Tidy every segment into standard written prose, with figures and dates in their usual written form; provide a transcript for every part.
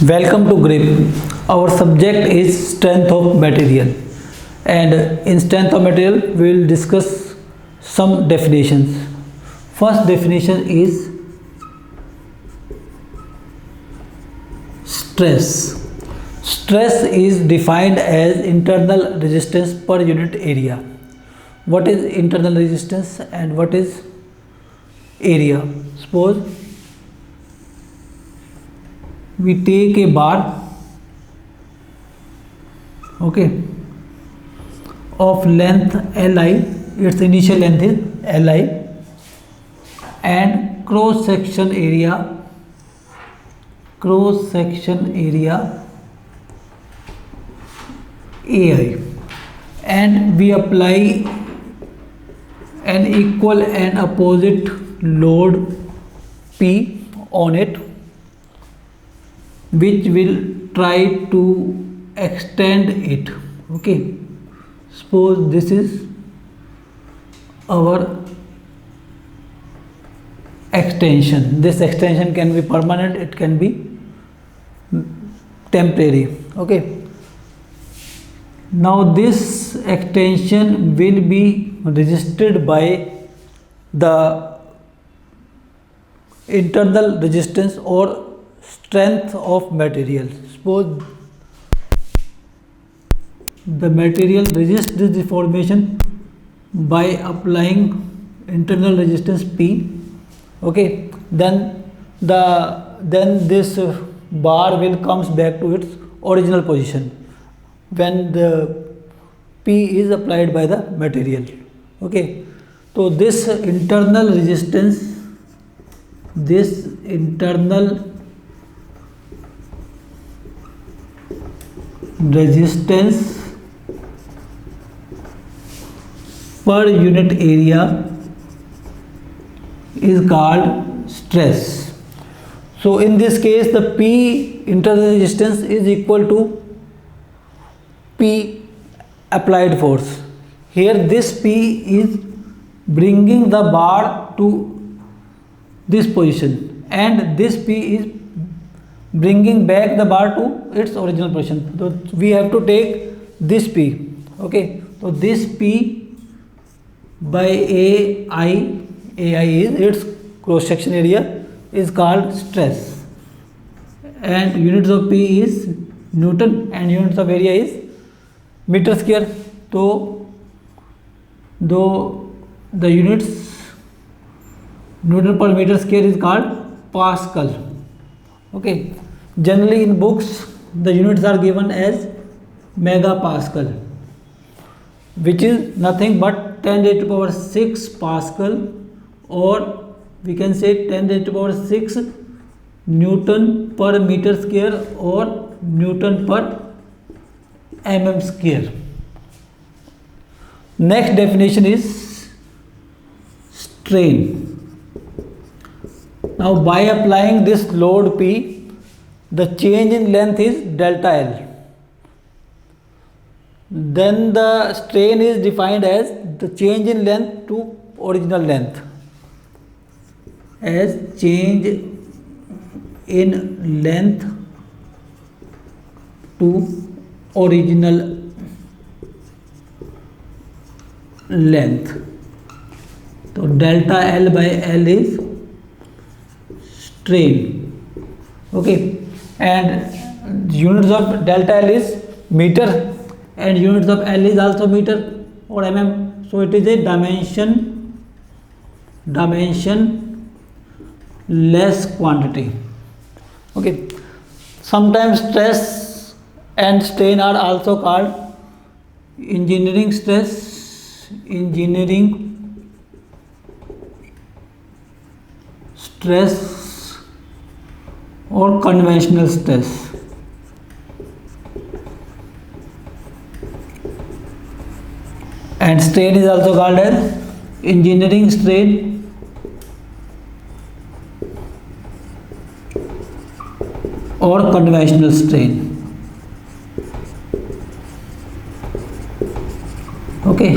Welcome to GRIP. Our subject is strength of material, and in strength of material we will discuss some definitions. First definition is stress. Stress is defined as internal resistance per unit area. What is internal resistance and what is area? Suppose we take a bar, okay, of length Li, its initial length is Li, and cross section area Ai, and we apply an equal and opposite load P on it, which will try to extend it. Okay, suppose this is our extension. This extension can be permanent, it can be temporary. Okay, now this extension will be resisted by the internal resistance or strength of material. Suppose the material resists this deformation by applying internal resistance P. Okay, then this bar will comes back to its original position when the P is applied by the material. Okay, so this internal resistance per unit area is called stress. So in this case the P internal resistance is equal to P applied force. Here this P is bringing the bar to this position and this P is bringing back the bar to its original position. So we have to take this P. Okay, so this P by AI is its cross section area is called stress, and units of P is Newton and units of area is meter square. So though the units Newton per meter square is called Pascal. Okay, generally in books the units are given as megapascal, which is nothing but 10 raised to power 6 Pascal, or we can say 10 raised to power 6 Newton per meter square or Newton per mm square. Next definition is strain. Now by applying this load P, the change in length is delta L. Then the strain is defined as the change in length to original length, as change in length to original length. So delta L by L is strain. Okay, and units of delta L is meter and units of L is also meter or mm. So it is a dimension less quantity. Okay, sometimes stress and strain are also called engineering stress, or conventional stress. And strain is also called as engineering strain or conventional strain. Okay,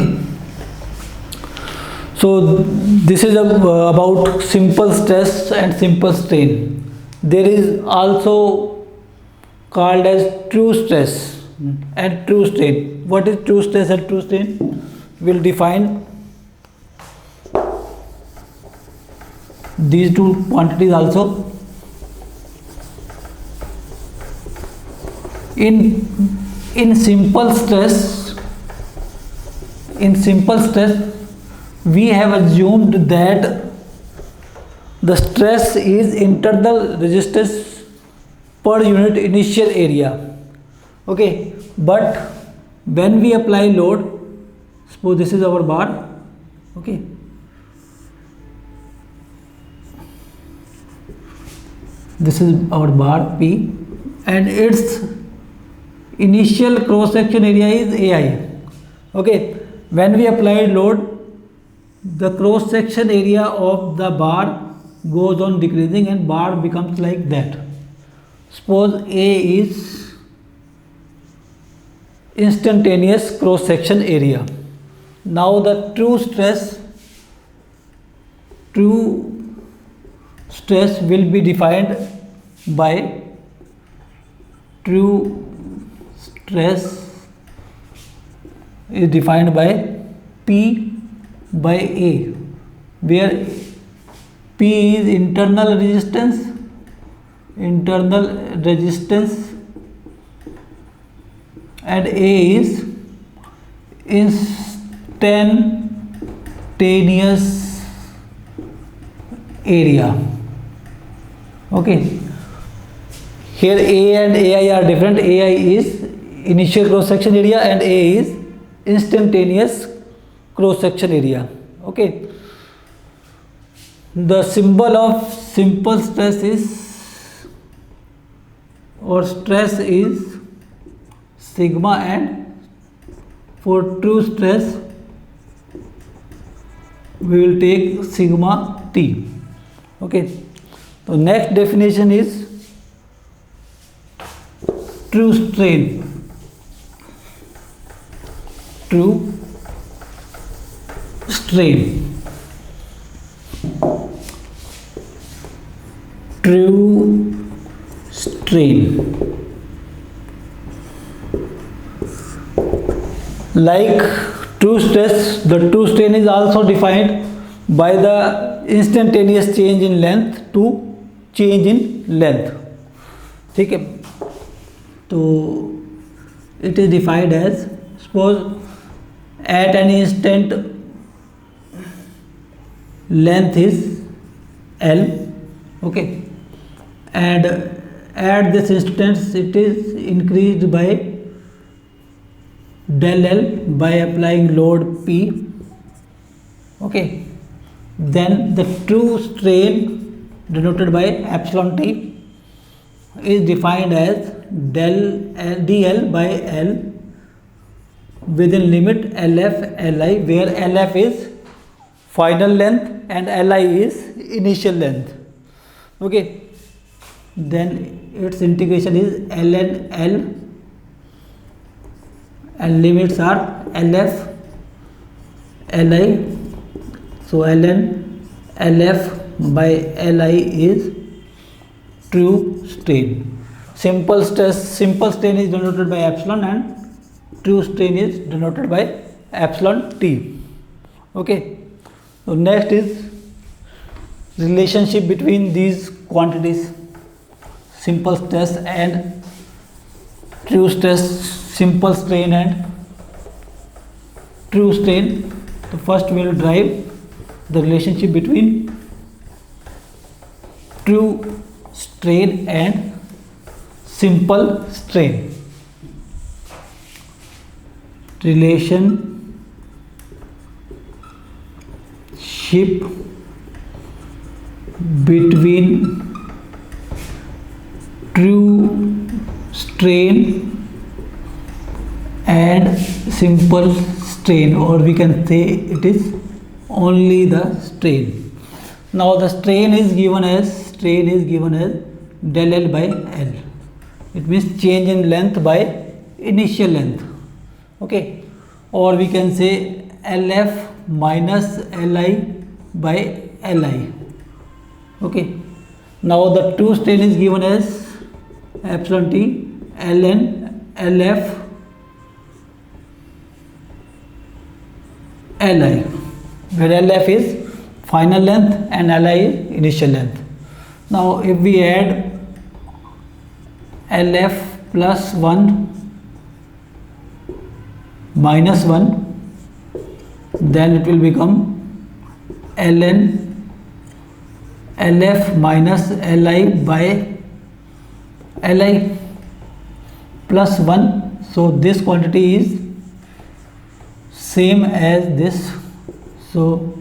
so this is about simple stress and simple strain. There is also called as true stress and true strain. What is true stress and true strain? We'll define these two quantities also. In simple stress, we have assumed that the stress is internal resistance per unit initial area. Okay, but when we apply load, suppose this is our bar. Okay, this is our bar P, and its initial cross section area is AI. Okay, when we apply load, the cross section area of the bar goes on decreasing and bar becomes like that. Suppose A is instantaneous cross section area. Now the true stress will be defined by true stress is defined by P by A, where P is internal resistance and A is instantaneous area. Okay, here A and AI are different. AI is initial cross section area and A is instantaneous cross section area. Okay, the symbol of simple stress is, or stress is, sigma, and for true stress we will take sigma T. Okay, so next definition is true strain. True strain. True strain. Like true stress, the true strain is also defined by the instantaneous change in length to change in length. ठीक है, तो it is defined as, suppose at an instant length is L, okay, and at this instance it is increased by del L by applying load P. Okay, then the true strain denoted by epsilon T is defined as dl by L within limit LF Li, where LF is final length and Li is initial length. Okay, then its integration is ln L and limits are LF Li. So ln LF by Li is true strain. Simple strain is denoted by epsilon and true strain is denoted by epsilon T. Okay, so next is relationship between these quantities, simple stress and true stress, simple strain and true strain. So first we will derive the relationship between true strain and simple strain. Relationship between true strain and simple strain, or we can say it is only the strain. Now the strain is given as del L by L. It means change in length by initial length. Okay, or we can say LF minus Li by Li. Okay, now the true strain is given as epsilon T ln lf li, where lf is final length and li is initial length. Now if we add lf plus 1 minus 1, then it will become ln lf minus li by li plus 1. So this quantity is same as this, so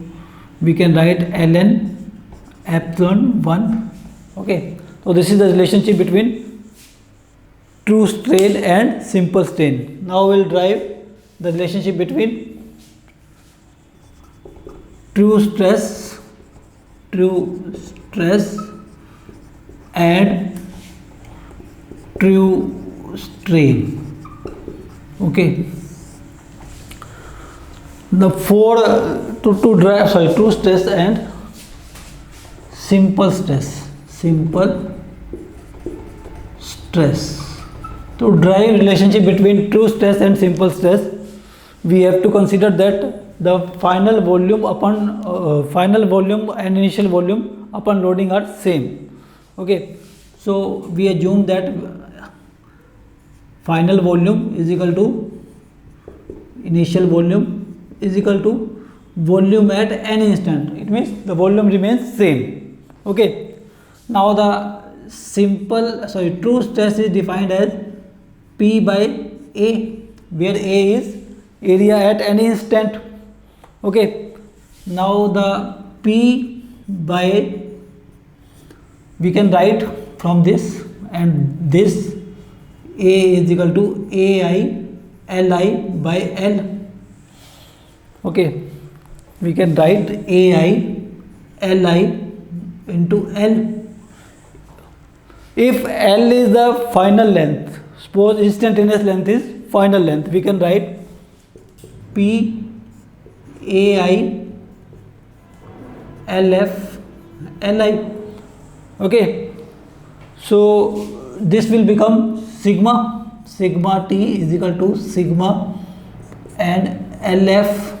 we can write ln epsilon 1. Okay, so this is the relationship between true strain and simple strain. Now we will derive the relationship between true stress and true strain. Okay, the to derive true stress and simple stress. To derive relationship between true stress and simple stress, we have to consider that the final volume and initial volume upon loading are same. Okay, so we assume that final volume is equal to initial volume is equal to volume at any instant. It means the volume remains same. Okay, now the true stress is defined as P by A, where A is area at any instant. Okay, now the P by, we can write from this, and this A is equal to AI Li by L. Okay, we can write AI Li into L. If L is the final length, suppose instantaneous length is final length, we can write P AI LF Li. Okay, so this will become sigma T is equal to sigma and LF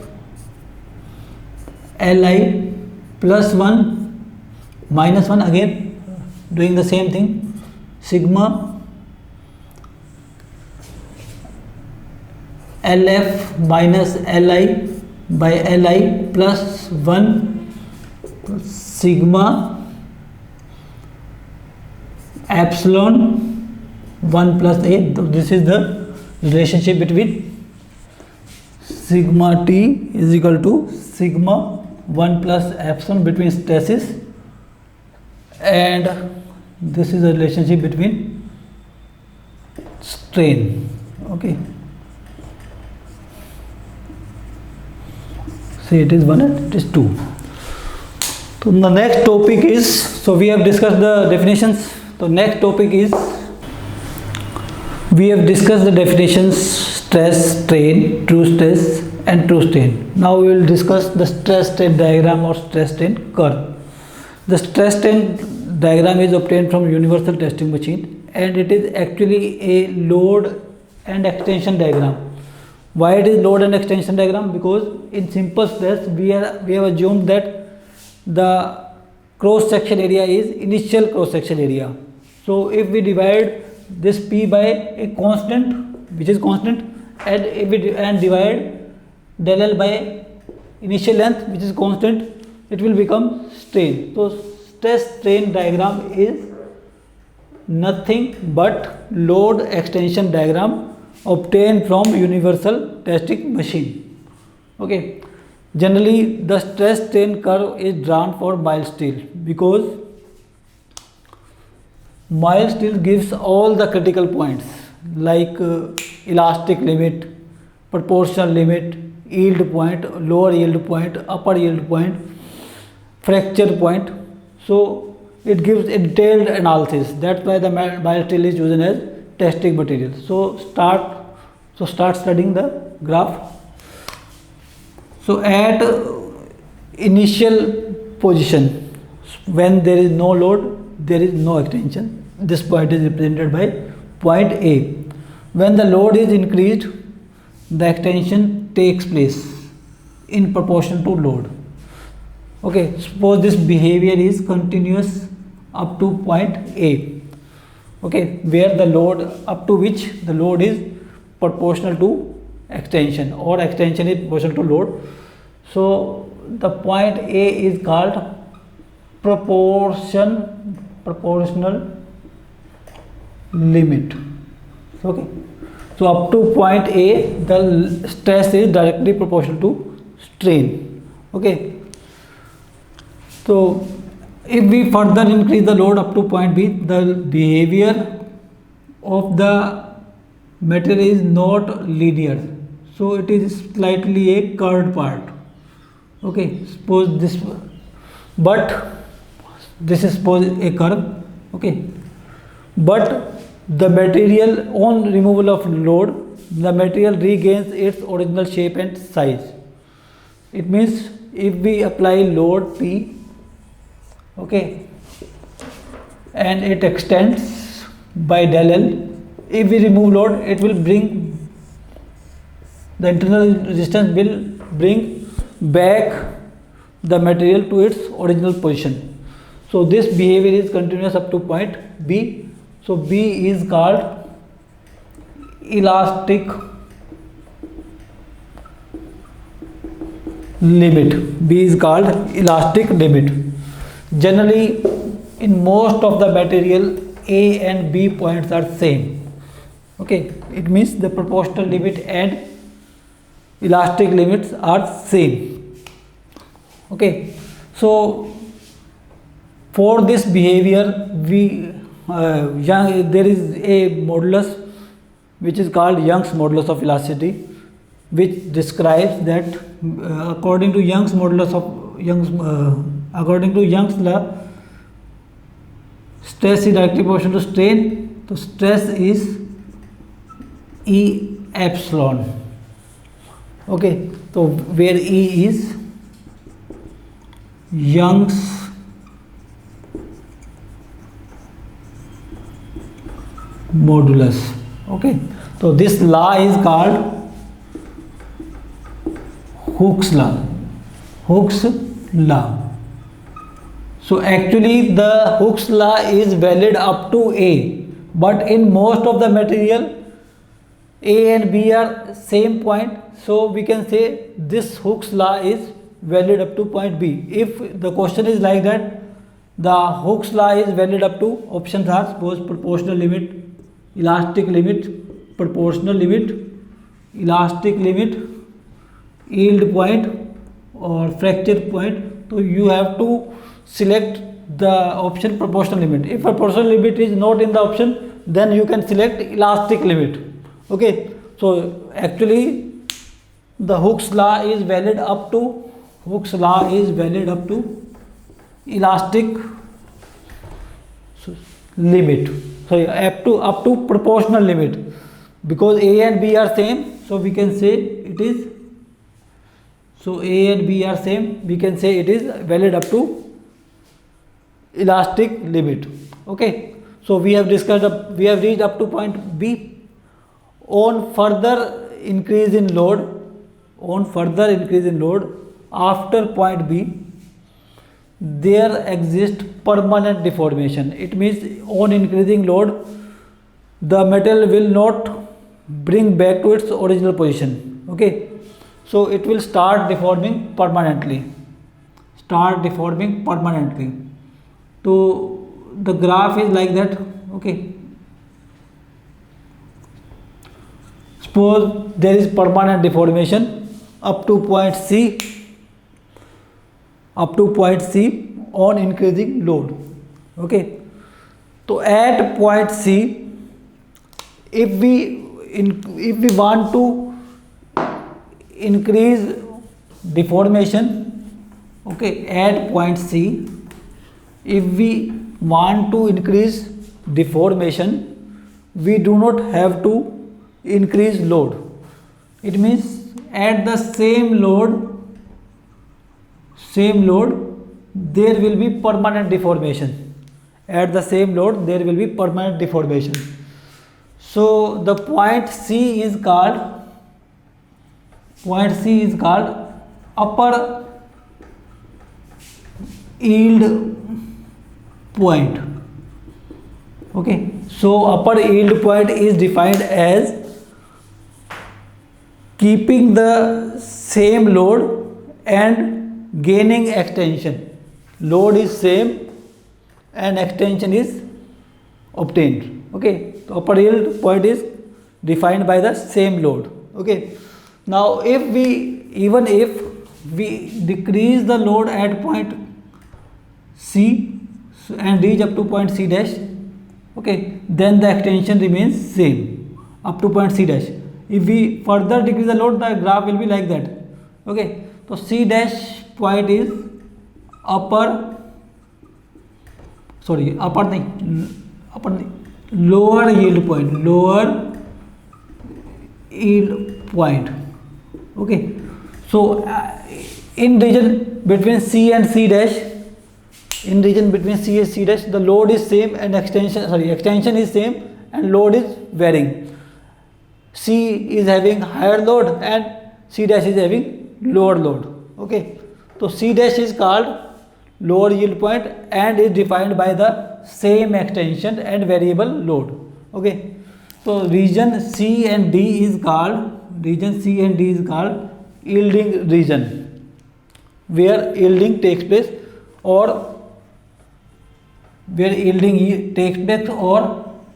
Li plus 1 minus 1, again doing the same thing, sigma LF minus Li by Li plus 1 sigma epsilon 1 plus A. So this is the relationship between sigma T is equal to sigma 1 plus epsilon between stresses, and this is the relationship between strain. Okay, so it is 1 and it is 2. So the next topic is, so we have discussed the definitions. The next topic is, we have discussed the definitions stress, strain, true stress and true strain. Now we will discuss the stress strain diagram or stress strain curve. The stress strain diagram is obtained from universal testing machine, and it is actually a load and extension diagram. Why it is load and extension diagram? Because in simple stress we have assumed that the cross section area is initial cross section area. So if we divide this P by a constant, which is constant, and if we divide del L by initial length, which is constant, it will become strain. So stress strain diagram is nothing but load extension diagram obtained from universal testing machine. Okay, generally the stress strain curve is drawn for mild steel, because mild steel gives all the critical points like elastic limit, proportional limit, yield point, lower yield point, upper yield point, fracture point. So it gives a detailed analysis. That's why the mild steel is chosen as testing material. So start studying the graph. So at initial position, when there is no load, there is no extension. This point is represented by Point A. When the load is increased, the extension takes place in proportion to load. Okay, suppose this behavior is continuous up to point A. Okay, where the load up to which the load is proportional to extension, or extension is proportional to load. So the point A is called proportional limit. Okay, so up to point A the stress is directly proportional to strain. Okay, so if we further increase the load up to point B, the behavior of the material is not linear, so it is slightly a curved part. Okay, suppose this, but this is suppose a curve. Okay, but the material on removal of load, the material regains its original shape and size. It means if we apply load P, okay, and it extends by del L, if we remove load, it will bring, the internal resistance will bring back the material to its original position. So this behavior is continuous up to point B. So B is called elastic limit. B is called elastic limit. Generally, in most of the material, A and B points are same. Okay, it means the proportional limit and elastic limits are same. Okay, so for this behavior, there is a modulus which is called Young's modulus of elasticity, which describes that according to Young's modulus of according to Young's law, stress is directly proportional to strain. So stress is E epsilon. Okay, so where E is Young's modulus. Okay, so this law is called Hooke's law. Hooke's law. So actually the Hooke's law is valid up to A, but in most of the material A and B are same point, so we can say this Hooke's law is valid up to point B. If the question is like that, the Hooke's law is valid up to, options are suppose proportional limit, elastic limit, proportional limit, elastic limit, yield point or fracture point. So you have to select the option proportional limit. If a proportional limit is not in the option, then you can select elastic limit. Okay, so actually the Hooke's law is valid up to, Hooke's law is valid up to elastic limit. So up to proportional limit, because A and B are same, so we can say it is, so A and B are same, we can say it is valid up to elastic limit. Okay, so we have discussed we have reached up to point B. On further increase in load, after point B, there exists permanent deformation. It means on increasing load, the metal will not bring back to its original position. Okay, so it will start deforming permanently. So the graph is like that. Okay, suppose there is permanent deformation up to point C, on increasing load. Okay, so at point C, if we want to increase deformation, okay, at point C, if we want to increase deformation, we do not have to increase load. It means at the same load there will be permanent deformation. At the same load there will be permanent deformation. So the point C is called upper yield point. Okay, so upper yield point is defined as keeping the same load and gaining extension. Load is same and extension is obtained. Okay, so upper yield point is defined by the same load. Okay, now if we decrease the load at point C and reach up to point C dash, okay, then the extension remains same up to point C dash. If we further decrease the load, the graph will be like that. Okay, so C dash point is lower yield point. Okay, so in region between C and C dash, the load is same and extension is same and load is varying. C is having higher load and C dash is having lower load. Okay, so C dash is called lower yield point and is defined by the same extension and variable load. Okay, so region C and D is called yielding region, where yielding takes place or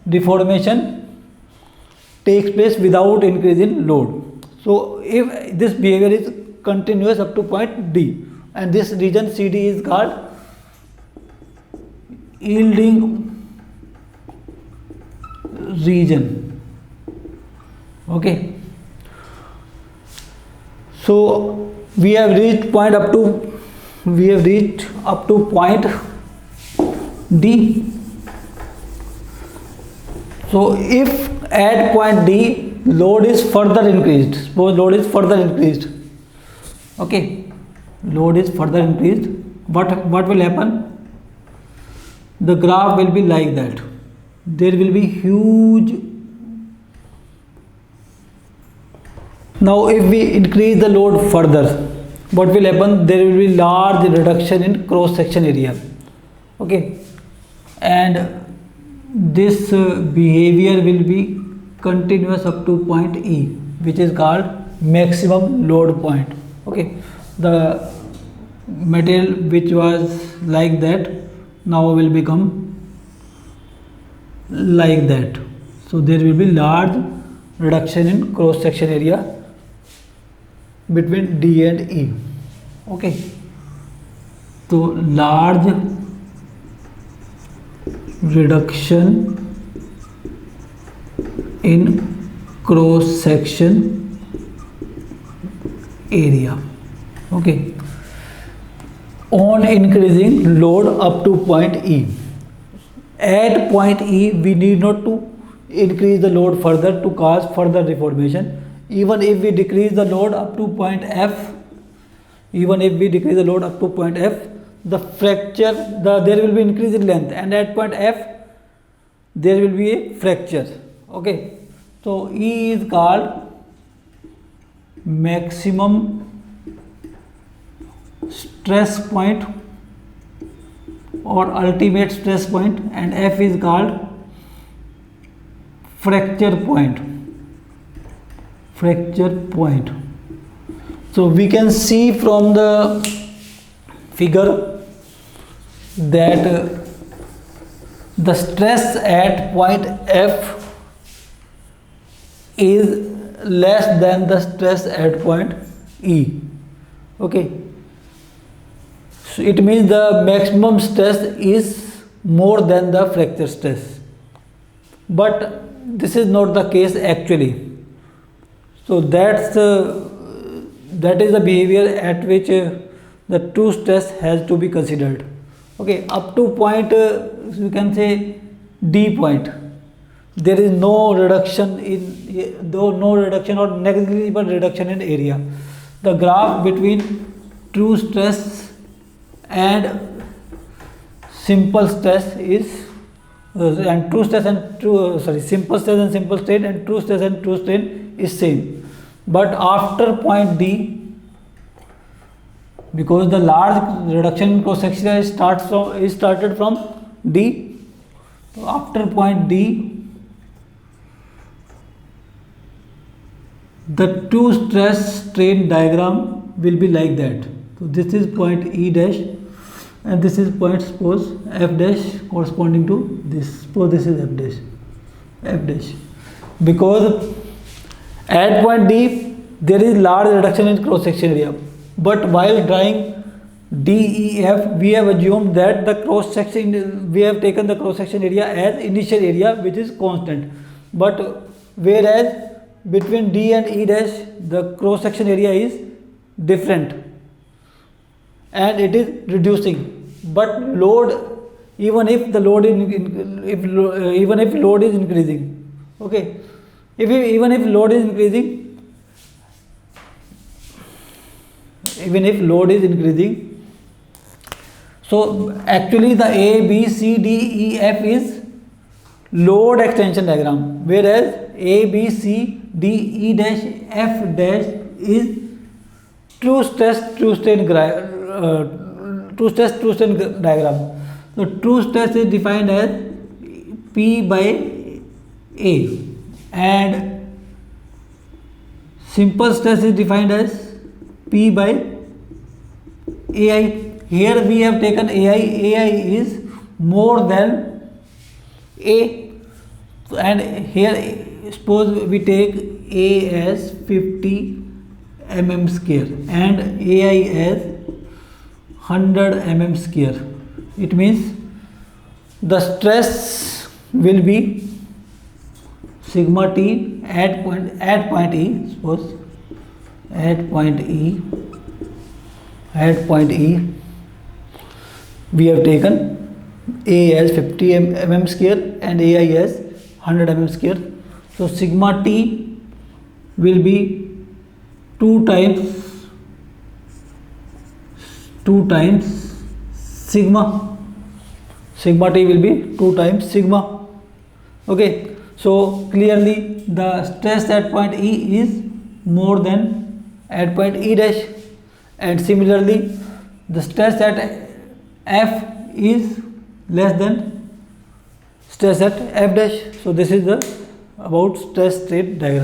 deformation takes place without increase in load. So if this behavior is continuous up to point D, and this region CD is called yielding region. Okay, so we have reached up to point D. So if at point D load is further increased, suppose load is further increased, okay, what will happen? The graph will be like that. There will be huge. Now if we increase the load further, what will happen? There will be large reduction in cross section area. Okay, and this behavior will be continuous up to point E, which is called maximum load point. Okay, the material which was like that now will become like that. So there will be large reduction in cross section area between D and E. Okay, so large reduction in cross section area. Okay, on increasing load up to point E. At point E we need not to increase the load further to cause further deformation. Even if we decrease the load up to point F, the fracture, there will be increase in length, and at point F there will be a fracture. Okay, so E is called maximum stress point or ultimate stress point, and F is called fracture point. So we can see from the figure that the stress at point F is less than the stress at point E. Okay, so it means the maximum stress is more than the fracture stress, but this is not the case actually. So that is the behavior at which the true stress has to be considered. Okay, up to point you can say D point, there is no reduction or negligible reduction in area. The graph between true stress and simple stress is and true stress and simple stress and simple strain, and true stress and true strain is same. But after point D, because the large reduction in cross section is started from D, so after point D, the two stress strain diagram will be like that. So this is point E dash, and this is point, suppose F dash, corresponding to this. Suppose this is F dash, because at point D there is large reduction in cross section area, but while drawing DEF we have assumed that the cross section, we have taken the cross section area as initial area which is constant, but whereas between D and E dash the cross section area is different and it is reducing, but load, even if the load is even if load is increasing, okay, even if load is increasing, so actually the A, B, C, D, E, F is load extension diagram, whereas A, B, C, D, E dash, F dash is true stress true strain diagram. So true stress is defined as P by A, and simple stress is defined as P by AI. Here we have taken AI. AI is more than A, and here suppose we take A as 50 mm square and AI as 100 mm square. It means the stress will be sigma T at point E. Suppose at point E we have taken A as 50 mm square and AI as 100 mm square. So sigma T will be 2 times sigma. Sigma T will be 2 times sigma. Okay, so clearly the stress at point E is more than at point E dash, and similarly the stress at F is less than stress at F dash. So this is the about stress strain diagram.